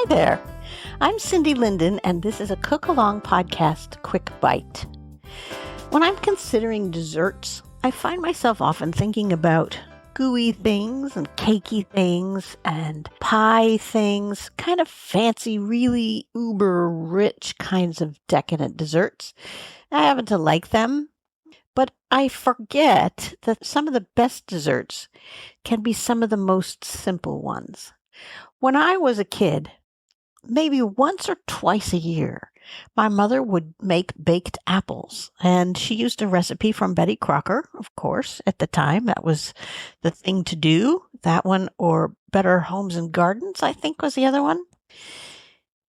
Hi there. I'm Cindy Linden, and this is a Cookalong podcast quick bite. When I'm considering desserts, I find myself often thinking about gooey things and cakey things and pie things, kind of fancy, really uber rich kinds of decadent desserts. I happen to like them, but I forget that some of the best desserts can be some of the most simple ones. When I was a kid, maybe once or twice a year, my mother would make baked apples, and she used a recipe from Betty Crocker, of course. At the time, that was the thing to do. That one, or Better Homes and Gardens, I think was the other one.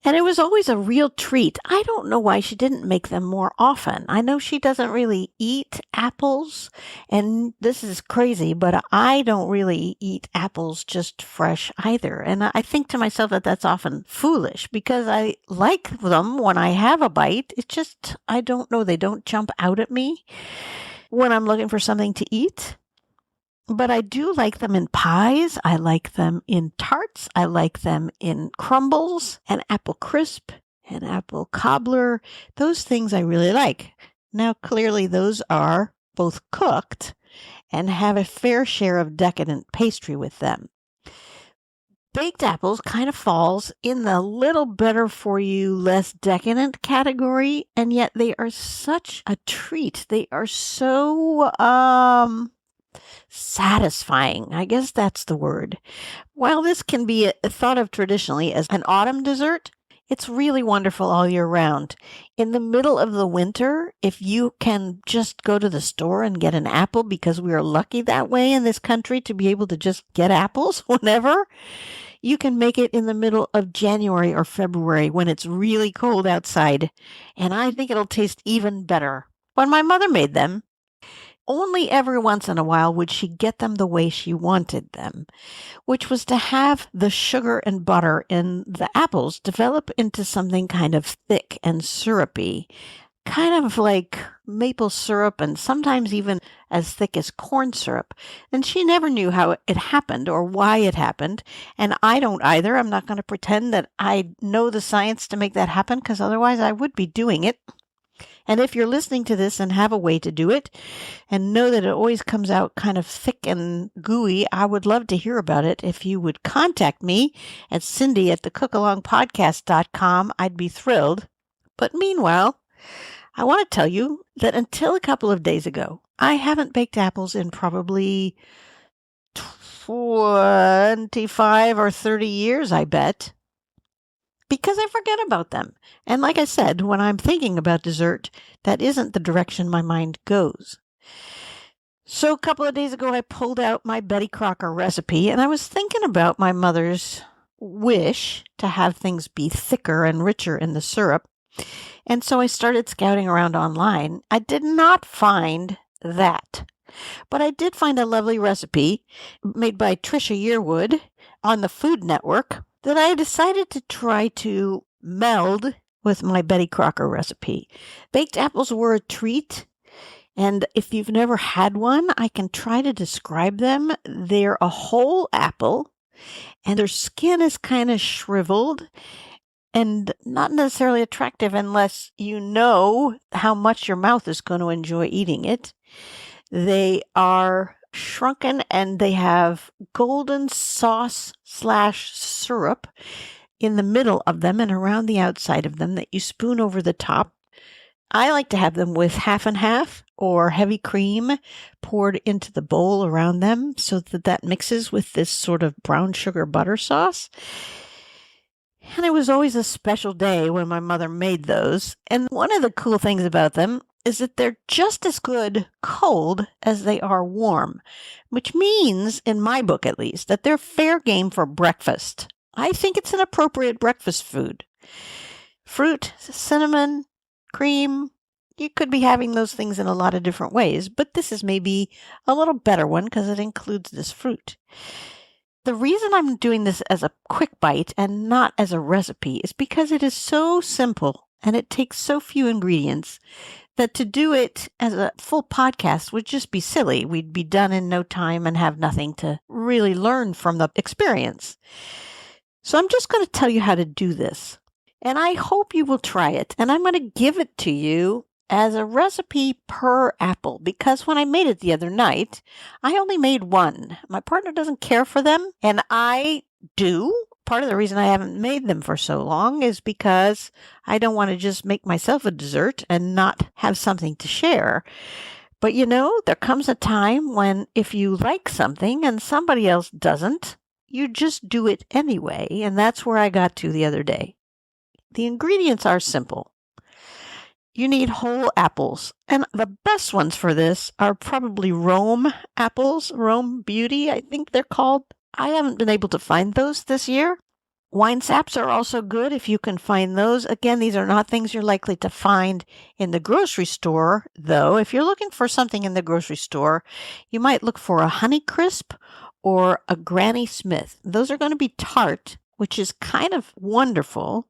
And it was always a real treat. I don't know why she didn't make them more often. I know she doesn't really eat apples, and this is crazy, but I don't really eat apples just fresh either. And I think to myself that that's often foolish because I like them when I have a bite. It's just, I don't know, they don't jump out at me when I'm looking for something to eat. But I do like them in pies. I like them in tarts. I like them in crumbles and apple crisp and apple cobbler. Those things I really like. Now, clearly, those are both cooked and have a fair share of decadent pastry with them. Baked apples kind of falls in the little better for you, less decadent category, and yet they are such a treat. They are so, satisfying. I guess that's the word. While this can be thought of traditionally as an autumn dessert, it's really wonderful all year round. In the middle of the winter, if you can just go to the store and get an apple, because we are lucky that way in this country to be able to just get apples whenever, you can make it in the middle of January or February when it's really cold outside. And I think it'll taste even better. When my mother made them, only every once in a while would she get them the way she wanted them, which was to have the sugar and butter in the apples develop into something kind of thick and syrupy, kind of like maple syrup and sometimes even as thick as corn syrup. And she never knew how it happened or why it happened. And I don't either. I'm not going to pretend that I know the science to make that happen because otherwise I would be doing it. And if you're listening to this and have a way to do it and know that it always comes out kind of thick and gooey, I would love to hear about it. If you would contact me at cindy@thecookalongpodcast.com, I'd be thrilled. But meanwhile, I want to tell you that until a couple of days ago, I haven't baked apples in probably 25 or 30 years, I bet. Because I forget about them. And like I said, when I'm thinking about dessert, that isn't the direction my mind goes. So a couple of days ago, I pulled out my Betty Crocker recipe, and I was thinking about my mother's wish to have things be thicker and richer in the syrup. And so I started scouting around online. I did not find that. But I did find a lovely recipe made by Trisha Yearwood on the Food Network that I decided to try to meld with my Betty Crocker recipe. Baked apples were a treat, and if you've never had one, I can try to describe them. They're a whole apple, and their skin is kind of shriveled and not necessarily attractive unless you know how much your mouth is going to enjoy eating it. They are shrunken and they have golden sauce / syrup in the middle of them and around the outside of them that you spoon over the top. I like to have them with half and half or heavy cream poured into the bowl around them so that that mixes with this sort of brown sugar butter sauce. And it was always a special day when my mother made those. And one of the cool things about them is that they're just as good cold as they are warm, which means, in my book at least, that they're fair game for breakfast. I think it's an appropriate breakfast food. Fruit, cinnamon, cream, you could be having those things in a lot of different ways, but this is maybe a little better one because it includes this fruit. The reason I'm doing this as a quick bite and not as a recipe is because it is so simple and it takes so few ingredients that to do it as a full podcast would just be silly. We'd be done in no time and have nothing to really learn from the experience. So I'm just going to tell you how to do this. And I hope you will try it. And I'm going to give it to you as a recipe per apple because when I made it the other night, I only made one. My partner doesn't care for them, and I do. Part of the reason I haven't made them for so long is because I don't want to just make myself a dessert and not have something to share. But there comes a time when if you like something and somebody else doesn't, you just do it anyway. And that's where I got to the other day. The ingredients are simple. You need whole apples, and the best ones for this are probably Rome apples, Rome Beauty, I think they're called. I haven't been able to find those this year. Wine saps are also good if you can find those. Again, these are not things you're likely to find in the grocery store, though. If you're looking for something in the grocery store, you might look for a Honeycrisp or a Granny Smith. Those are going to be tart, which is kind of wonderful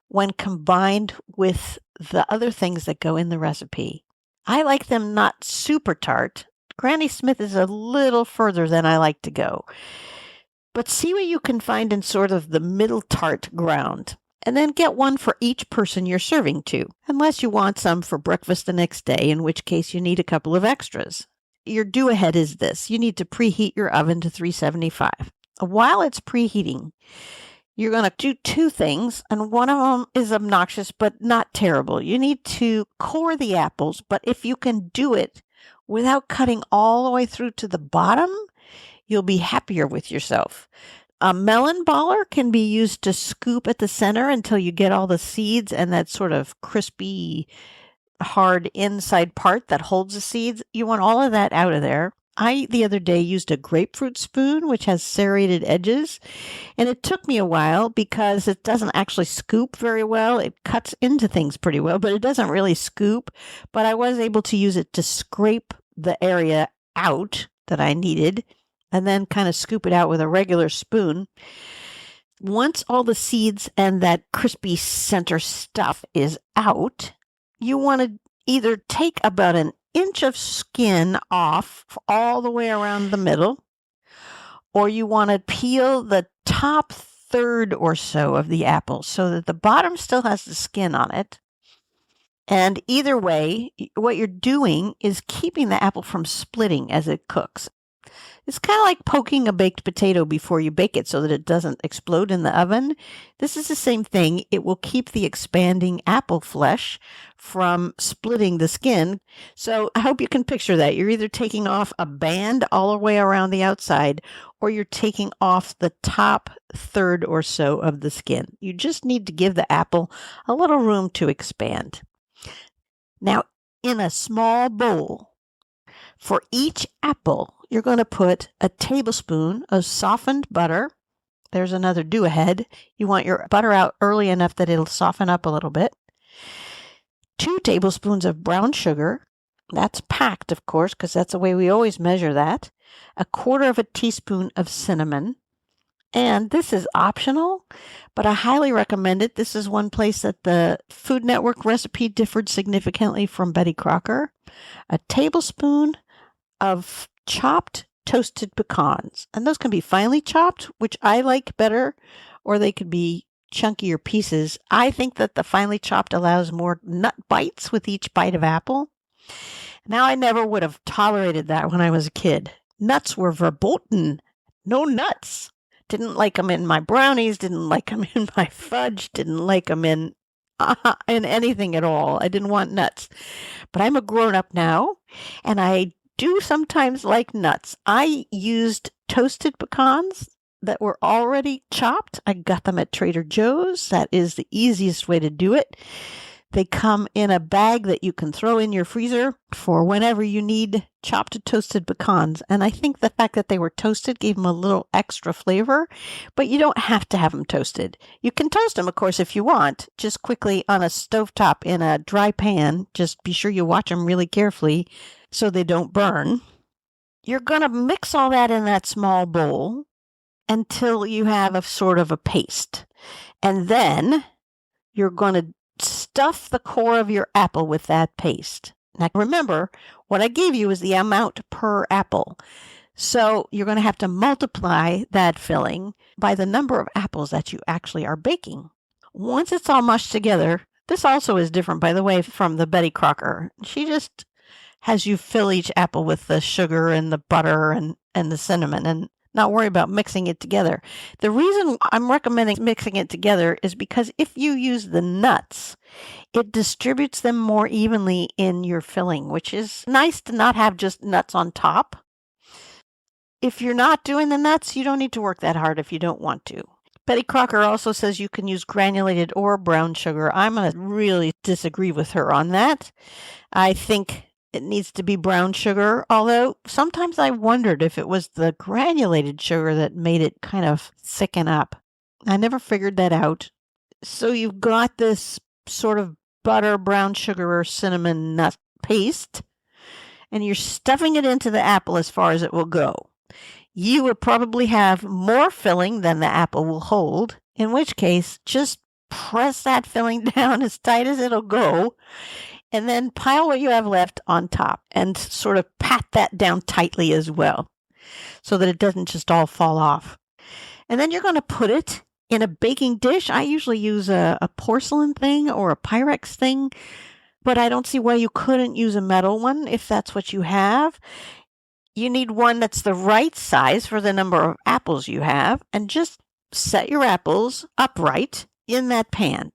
when combined with the other things that go in the recipe. I like them not super tart. Granny Smith is a little further than I like to go. But see what you can find in sort of the middle tart ground. And then get one for each person you're serving to, unless you want some for breakfast the next day, in which case you need a couple of extras. Your do-ahead is this. You need to preheat your oven to 375. While it's preheating, you're going to do two things, and one of them is obnoxious, but not terrible. You need to core the apples, but if you can do it without cutting all the way through to the bottom, you'll be happier with yourself. A melon baller can be used to scoop at the center until you get all the seeds and that sort of crispy, hard inside part that holds the seeds. You want all of that out of there. I, the other day, used a grapefruit spoon, which has serrated edges, and it took me a while because it doesn't actually scoop very well. It cuts into things pretty well, but it doesn't really scoop. But I was able to use it to scrape the area out that I needed and then kind of scoop it out with a regular spoon. Once all the seeds and that crispy center stuff is out, you want to either take about an inch of skin off all the way around the middle, or you want to peel the top third or so of the apple so that the bottom still has the skin on it. And either way, what you're doing is keeping the apple from splitting as it cooks. It's kind of like poking a baked potato before you bake it so that it doesn't explode in the oven. This is the same thing. It will keep the expanding apple flesh from splitting the skin. So I hope you can picture that. You're either taking off a band all the way around the outside, or you're taking off the top third or so of the skin. You just need to give the apple a little room to expand. Now, in a small bowl, for each apple, you're going to put a tablespoon of softened butter. There's another do-ahead. You want your butter out early enough that it'll soften up a little bit. 2 tablespoons of brown sugar. That's packed, of course, because that's the way we always measure that. 1/4 of a teaspoon of cinnamon. And this is optional, but I highly recommend it. This is one place that the Food Network recipe differed significantly from Betty Crocker. A tablespoon of chopped toasted pecans. And those can be finely chopped, which I like better, or they could be chunkier pieces. I think that the finely chopped allows more nut bites with each bite of apple. Now, I never would have tolerated that when I was a kid. Nuts were verboten. No nuts. Didn't like them in my brownies, didn't like them in my fudge, didn't like them in anything at all. I didn't want nuts. But I'm a grown-up now, and I do sometimes like nuts. I used toasted pecans that were already chopped. I got them at Trader Joe's. That is the easiest way to do it. They come in a bag that you can throw in your freezer for whenever you need chopped toasted pecans. And I think the fact that they were toasted gave them a little extra flavor, but you don't have to have them toasted. You can toast them, of course, if you want, just quickly on a stovetop in a dry pan. Just be sure you watch them really carefully so they don't burn. You're going to mix all that in that small bowl until you have a sort of a paste. And then you're going to stuff the core of your apple with that paste. Now remember, what I gave you is the amount per apple. So you're going to have to multiply that filling by the number of apples that you actually are baking. Once it's all mushed together, this also is different, by the way, from the Betty Crocker. She just has you fill each apple with the sugar and the butter and the cinnamon and not worry about mixing it together. The reason I'm recommending mixing it together is because if you use the nuts, it distributes them more evenly in your filling, which is nice to not have just nuts on top. If you're not doing the nuts, you don't need to work that hard if you don't want to. Betty Crocker also says you can use granulated or brown sugar. I'm going to really disagree with her on that. I think it needs to be brown sugar, although sometimes I wondered if it was the granulated sugar that made it kind of thicken up. I never figured that out. So you've got this sort of butter, brown sugar, or cinnamon nut paste, and you're stuffing it into the apple as far as it will go. You would probably have more filling than the apple will hold, in which case just press that filling down as tight as it'll go, and then pile what you have left on top and sort of pat that down tightly as well so that it doesn't just all fall off. And then you're going to put it in a baking dish. I usually use a porcelain thing or a Pyrex thing, but I don't see why you couldn't use a metal one if that's what you have. You need one that's the right size for the number of apples you have, and just set your apples upright in that pan.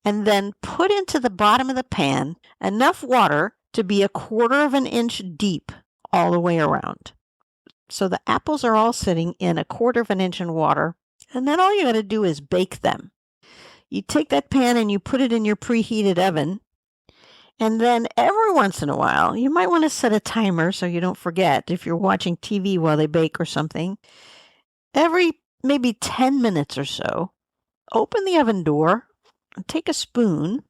And then put into the bottom of the pan enough water to be 1/4 of an inch deep all the way around. So the apples are all sitting in 1/4 of an inch in water, and then all you got to do is bake them. You take that pan and you put it in your preheated oven. And then every once in a while, you might want to set a timer so you don't forget if you're watching TV while they bake or something. Every maybe 10 minutes or so, open the oven door, and take a spoon,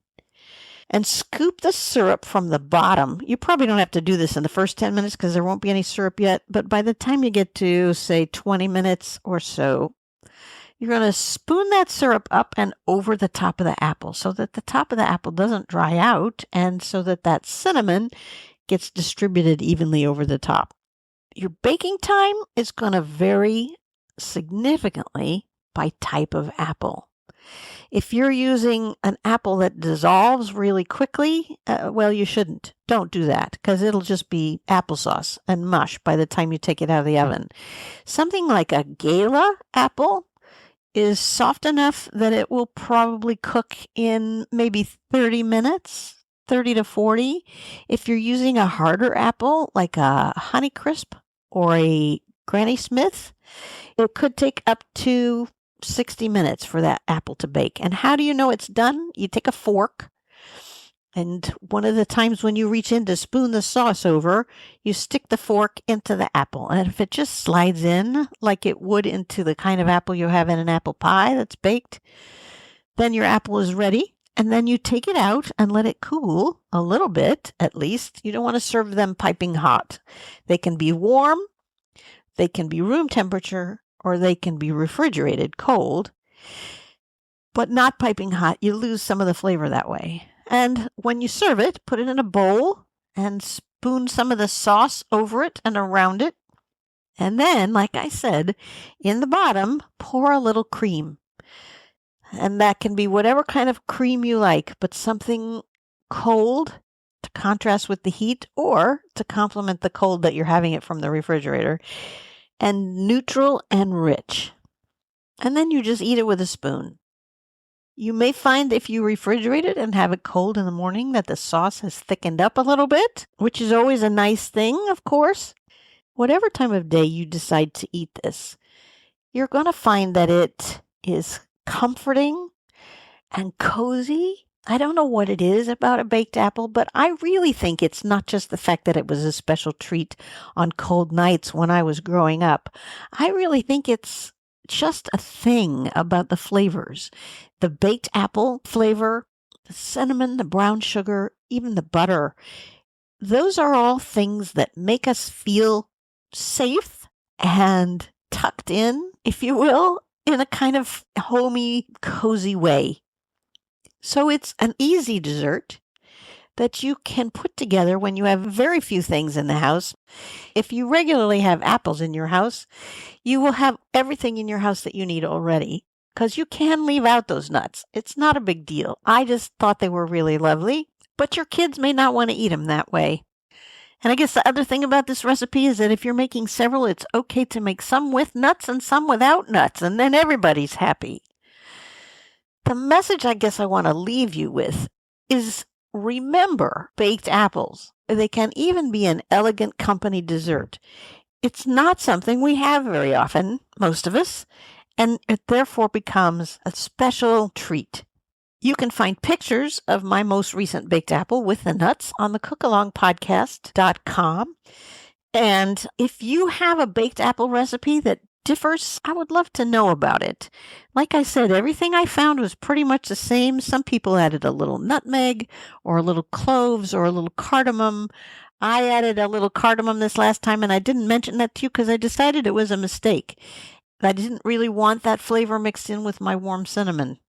and scoop the syrup from the bottom. You probably don't have to do this in the first 10 minutes because there won't be any syrup yet. But by the time you get to, say, 20 minutes or so, you're going to spoon that syrup up and over the top of the apple so that the top of the apple doesn't dry out and so that that cinnamon gets distributed evenly over the top. Your baking time is going to vary significantly by type of apple. If you're using an apple that dissolves really quickly, well, you shouldn't. Don't do that because it'll just be applesauce and mush by the time you take it out of the oven. Something like a Gala apple is soft enough that it will probably cook in maybe 30 minutes, 30 to 40. If you're using a harder apple like a Honeycrisp or a Granny Smith, it could take up to 60 minutes for that apple to bake. And how do you know it's done? You take a fork, and one of the times when you reach in to spoon the sauce over, you stick the fork into the apple. And if it just slides in like it would into the kind of apple you have in an apple pie that's baked, then your apple is ready. And then you take it out and let it cool a little bit, at least. You don't want to serve them piping hot. They can be warm, they can be room temperature, or they can be refrigerated cold, but not piping hot. You lose some of the flavor that way. And when you serve it, put it in a bowl and spoon some of the sauce over it and around it. And then, like I said, in the bottom, pour a little cream. And that can be whatever kind of cream you like, but something cold to contrast with the heat or to complement the cold that you're having it from the refrigerator. And neutral and rich. And then you just eat it with a spoon. You may find if you refrigerate it and have it cold in the morning that the sauce has thickened up a little bit, which is always a nice thing, of course. Whatever time of day you decide to eat this, you're going to find that it is comforting and cozy. I don't know what it is about a baked apple, but I really think it's not just the fact that it was a special treat on cold nights when I was growing up. I really think it's just a thing about the flavors. The baked apple flavor, the cinnamon, the brown sugar, even the butter. Those are all things that make us feel safe and tucked in, if you will, in a kind of homey, cozy way. So it's an easy dessert that you can put together when you have very few things in the house. If you regularly have apples in your house, you will have everything in your house that you need already, because you can leave out those nuts. It's not a big deal. I just thought they were really lovely, but your kids may not want to eat them that way. And I guess the other thing about this recipe is that if you're making several, it's okay to make some with nuts and some without nuts, and then everybody's happy. The message I guess I want to leave you with is remember baked apples. They can even be an elegant company dessert. It's not something we have very often, most of us, and it therefore becomes a special treat. You can find pictures of my most recent baked apple with the nuts on the cookalongpodcast.com. And if you have a baked apple recipe that differs, I would love to know about it. Like I said, everything I found was pretty much the same. Some people added a little nutmeg or a little cloves or a little cardamom. I added a little cardamom this last time, and I didn't mention that to you because I decided it was a mistake. I didn't really want that flavor mixed in with my warm cinnamon.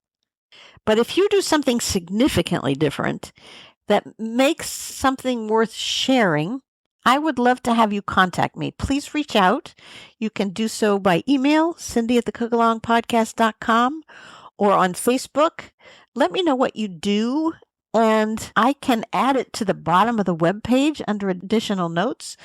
But if you do something significantly different that makes something worth sharing, I would love to have you contact me. Please reach out. You can do so by email, cindy@thecookalongpodcast.com, or on Facebook. Let me know what you do, and I can add it to the bottom of the webpage under additional notes.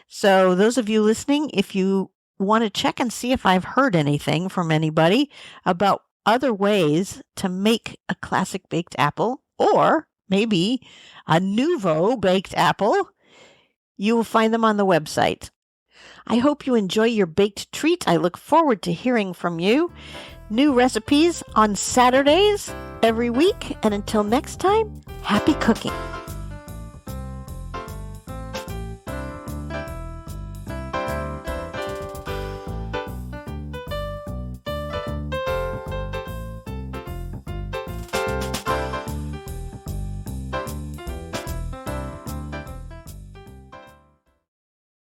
So those of you listening, if you want to check and see if I've heard anything from anybody about other ways to make a classic baked apple, or maybe a nouveau baked apple, you will find them on the website. I hope you enjoy your baked treat. I look forward to hearing from you. New recipes on Saturdays every week. And until next time, happy cooking.